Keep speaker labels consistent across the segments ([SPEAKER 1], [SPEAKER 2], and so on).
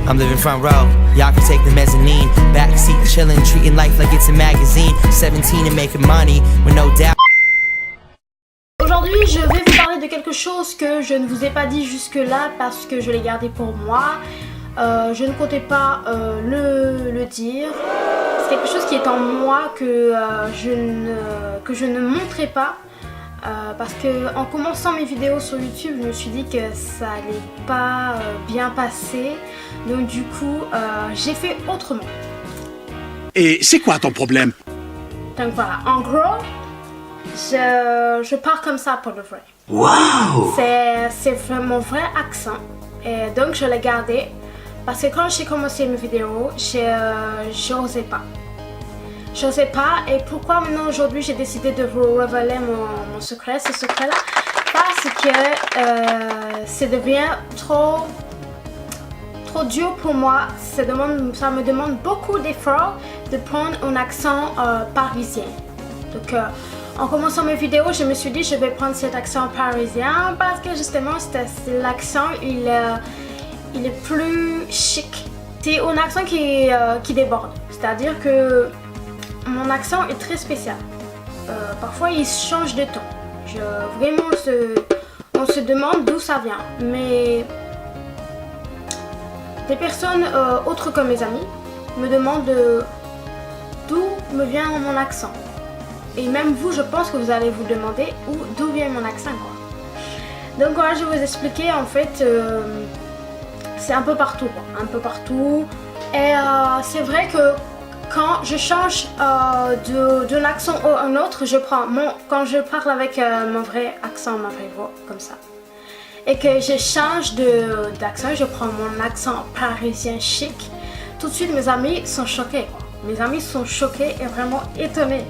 [SPEAKER 1] I'm living front row, y'all can take the mezzanine. Backseat chillin', treating life like it's a magazine. 17 and making money with no doubt.
[SPEAKER 2] Aujourd'hui, je vais vous parler de quelque chose que je ne vous ai pas dit jusque là parce que je l'ai gardé pour moi. Je ne comptais pas le dire. C'est quelque chose qui est en moi que je ne montrais pas. Parce que en commençant mes vidéos sur YouTube, je me suis dit que ça allait pas bien passer. Donc du coup, j'ai fait autrement.
[SPEAKER 3] Et c'est quoi ton problème?
[SPEAKER 2] Donc voilà, en gros, je pars comme ça pour le vrai.
[SPEAKER 3] Wow!
[SPEAKER 2] C'est vraiment vrai accent. Et donc je l'ai gardé. Parce que quand j'ai commencé mes vidéos, j'osais pas. J'osais pas, et pourquoi maintenant aujourd'hui j'ai décidé de vous révéler mon secret, ce secret là? Parce que ça devient trop dur pour moi. Ça me demande beaucoup d'efforts de prendre un accent parisien. Donc en commençant mes vidéos, je me suis dit je vais prendre cet accent parisien parce que justement l'accent il est plus chic. C'est un accent qui déborde, c'est-à-dire que mon accent est très spécial. Parfois il change de ton. Vraiment on se demande d'où ça vient. Mais des personnes autres que mes amis me demandent d'où me vient mon accent. Et même vous, je pense que vous allez vous demander d'où vient mon accent, quoi. Donc voilà, je vais vous expliquer en fait. C'est un peu partout, quoi. Un peu partout. Et c'est vrai que quand je change d'un accent à un autre, quand je parle avec mon vrai accent, ma vraie voix, comme ça, et que je change d'accent, je prends mon accent parisien chic, tout de suite mes amis sont choqués, quoi. Mes amis sont choqués et vraiment étonnés.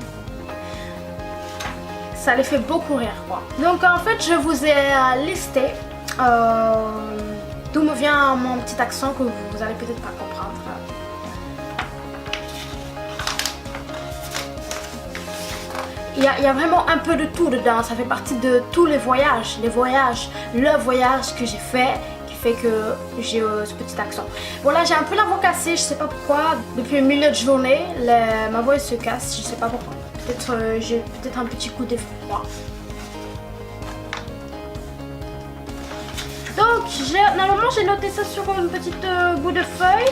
[SPEAKER 2] Ça les fait beaucoup rire, quoi. Donc en fait, je vous ai listé d'où me vient mon petit accent que vous allez peut-être pas comprendre. Il y a vraiment un peu de tout dedans, ça fait partie de tous les voyages, le voyage que j'ai fait, qui fait que j'ai ce petit accent. Voilà, j'ai un peu la voix cassée, je sais pas pourquoi, depuis le milieu de journée, ma voix se casse, je sais pas pourquoi. Peut-être j'ai un petit coup de froid. Donc, normalement j'ai noté ça sur une petite bout de feuille.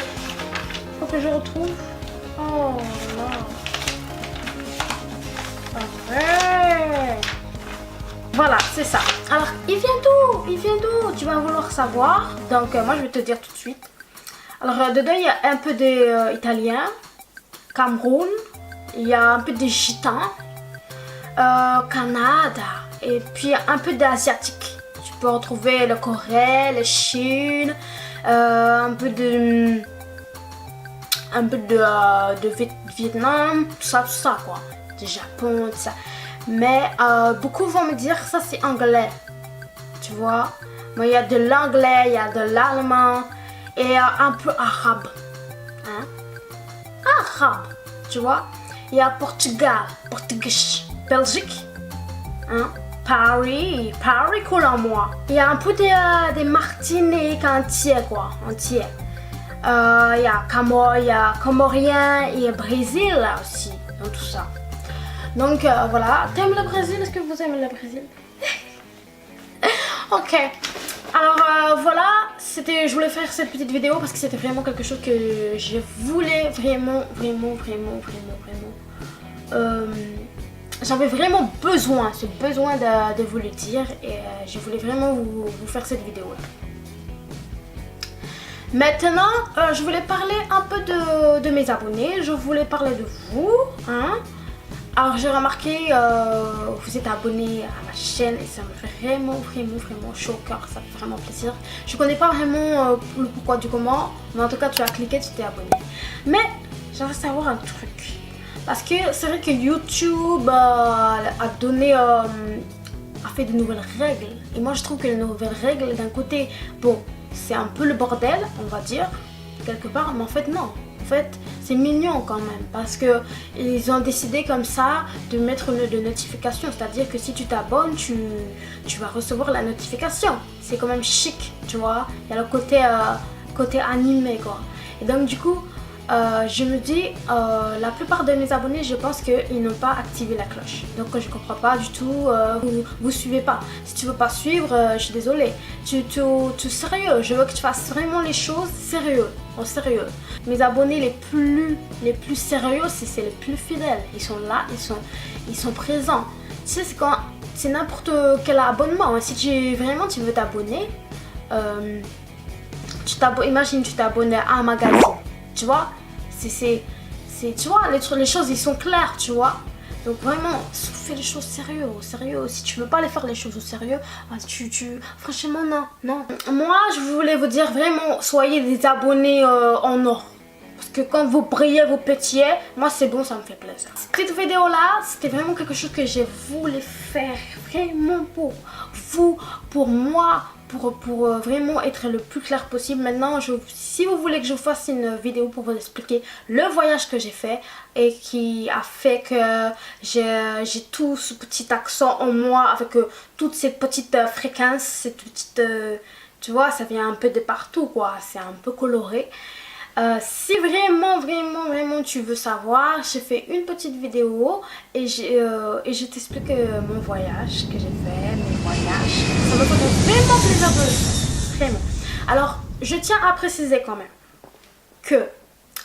[SPEAKER 2] Faut que je retrouve. Oh là. Ouais. Voilà, c'est ça. Alors, il vient d'où? Il vient d'où? Tu vas vouloir savoir. Donc, moi, je vais te dire tout de suite. Alors, dedans, il y a un peu d'italien, Cameroun, il y a un peu de gitan, Canada, et puis un peu d'asiatique. Tu peux retrouver le Corée, la Chine, un peu de Vietnam, tout ça, quoi. Du Japon, tout ça. Mais beaucoup vont me dire ça c'est anglais, tu vois. Mais il y a de l'anglais, il y a de l'allemand et un peu arabe, hein? Arabe, tu vois. Il y a Portugal, portugais, Belgique, hein? Paris coule en moi. Il y a un peu des Martiniques entiers, quoi, entiers. Il y a Comorien et Brésil là aussi, dans tout ça. Donc voilà, t'aimes le Brésil? Est-ce que vous aimez le Brésil? Ok, alors voilà, je voulais faire cette petite vidéo parce que c'était vraiment quelque chose que je voulais vraiment. J'avais vraiment besoin de vous le dire et je voulais vraiment vous faire cette vidéo là. Maintenant, je voulais parler un peu de mes abonnés, je voulais parler de vous, hein. Alors j'ai remarqué, vous êtes abonné à ma chaîne et ça me fait vraiment chaud au cœur, ça fait vraiment plaisir. Je connais pas vraiment le pourquoi du comment, mais en tout cas tu as cliqué, tu t'es abonné. Mais j'aimerais savoir un truc, parce que c'est vrai que YouTube a fait de nouvelles règles. Et moi je trouve que les nouvelles règles d'un côté, bon, c'est un peu le bordel, on va dire, quelque part, mais en fait non. En fait, c'est mignon quand même parce que ils ont décidé comme ça de mettre une notification, c'est-à-dire que si tu t'abonnes, tu vas recevoir la notification. C'est quand même chic, tu vois. Il y a le côté côté animé quoi. Et donc du coup, je me dis, la plupart de mes abonnés, je pense qu'ils n'ont pas activé la cloche. Donc je comprends pas du tout, vous suivez pas. Si tu veux pas suivre, je suis désolée. Tu sérieux, je veux que tu fasses vraiment les choses sérieux, en sérieux. Mes abonnés les plus sérieux, c'est les plus fidèles. Ils sont là, ils sont présents. Tu sais, c'est n'importe quel abonnement. Si tu veux t'abonner, imagine tu t'abonnes à un magazine. Tu vois, tu vois, les choses ils sont claires, tu vois. Donc vraiment, fais les choses sérieux, au sérieux. Si tu veux pas les faire les choses au sérieux, franchement non. Moi, je voulais vous dire vraiment, soyez des abonnés en or. Parce que quand vous brillez, vous pétillez, moi c'est bon, ça me fait plaisir. Cette vidéo là, c'était vraiment quelque chose que je voulais faire vraiment pour vous, pour moi, pour vraiment être le plus clair possible. Maintenant, si vous voulez que je vous fasse une vidéo pour vous expliquer le voyage que j'ai fait et qui a fait que j'ai tout ce petit accent en moi avec toutes ces petites fréquences, cette petite, tu vois, ça vient un peu de partout quoi, c'est un peu coloré. Si vraiment tu veux savoir, j'ai fait une petite vidéo et je t'explique mon voyage que j'ai fait, mes voyages. Ça me fait vraiment plaisir de le faire, vraiment. Alors, je tiens à préciser quand même que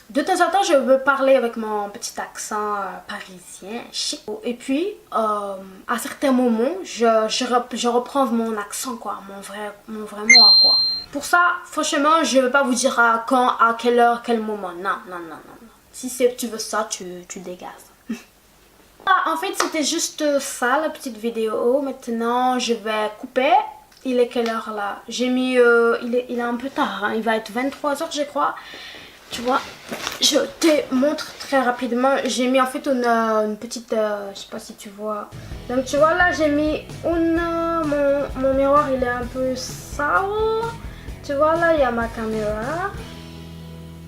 [SPEAKER 2] de temps en temps, je veux parler avec mon petit accent parisien, chic. Et puis, à certains moments, je reprends mon accent, quoi, mon vrai moi, quoi. Pour ça, franchement, je ne vais pas vous dire à quand, à quelle heure, quel moment. Non. Si tu veux ça, tu dégages. En fait, c'était juste ça, la petite vidéo. Maintenant, je vais couper. Il est quelle heure là? J'ai mis... il est un peu tard, hein. Il va être 23 h, je crois. Tu vois, je te montre très rapidement. J'ai mis en fait une petite... je sais pas si tu vois. Donc, tu vois, là, j'ai mis mon miroir, il est un peu sale. Tu vois, là, il y a ma caméra.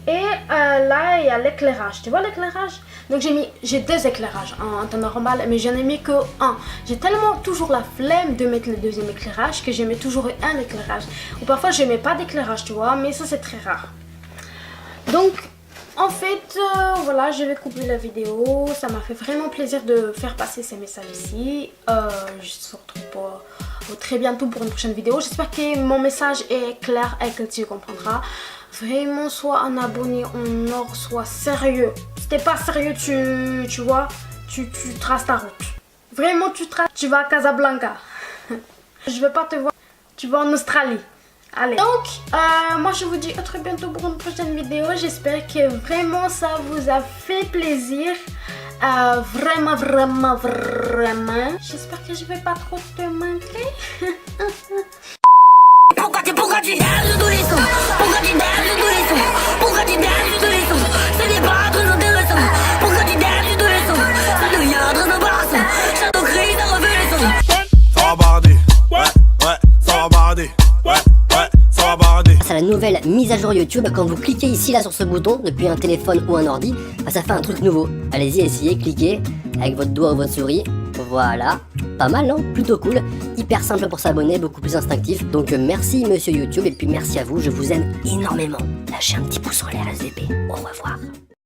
[SPEAKER 2] Et là, il y a l'éclairage. Tu vois l'éclairage? Donc, j'ai deux éclairages en temps normal, mais j'en ai mis que un. J'ai tellement toujours la flemme de mettre le deuxième éclairage que je mets toujours un éclairage. Ou parfois, je mets pas d'éclairage, tu vois, mais ça, c'est très rare. Donc, en fait, voilà, je vais couper la vidéo. Ça m'a fait vraiment plaisir de faire passer ces messages ici. Je se retrouve très bientôt pour une prochaine vidéo. J'espère que mon message est clair et que tu comprendras. Vraiment, sois un abonné en or, sois sérieux. Si t'es pas sérieux, tu vois, tu traces ta route. Vraiment, tu vas à Casablanca. Je vais pas te voir, tu vas en Australie. Allez. Donc, moi je vous dis à très bientôt pour une prochaine vidéo. J'espère que vraiment ça vous a fait plaisir. Vraiment. J'espère que je vais pas trop te manquer. Pourquoi tu gagnes tous les sons? Pourquoi tu gagnes tous les sons? Pourquoi tu gagnes tous les sons? Ce n'est pas très intéressant. Pourquoi tu gagnes tous les sons? Ça devient très embarrassant. Château crie, ça refait les sons.
[SPEAKER 4] Ça va barder. Ouais, ça va barder. Ouais, ça va barder.
[SPEAKER 5] C'est la nouvelle mise à jour YouTube. Quand vous cliquez ici là sur ce bouton depuis un téléphone ou un ordi, bah, ça fait un truc nouveau. Allez-y, essayez, cliquez avec votre doigt ou votre souris. Voilà, pas mal non? Plutôt cool, hyper simple pour s'abonner, beaucoup plus instinctif. Donc merci monsieur YouTube et puis merci à vous, je vous aime énormément. Lâchez un petit pouce en l'air SVP, au revoir.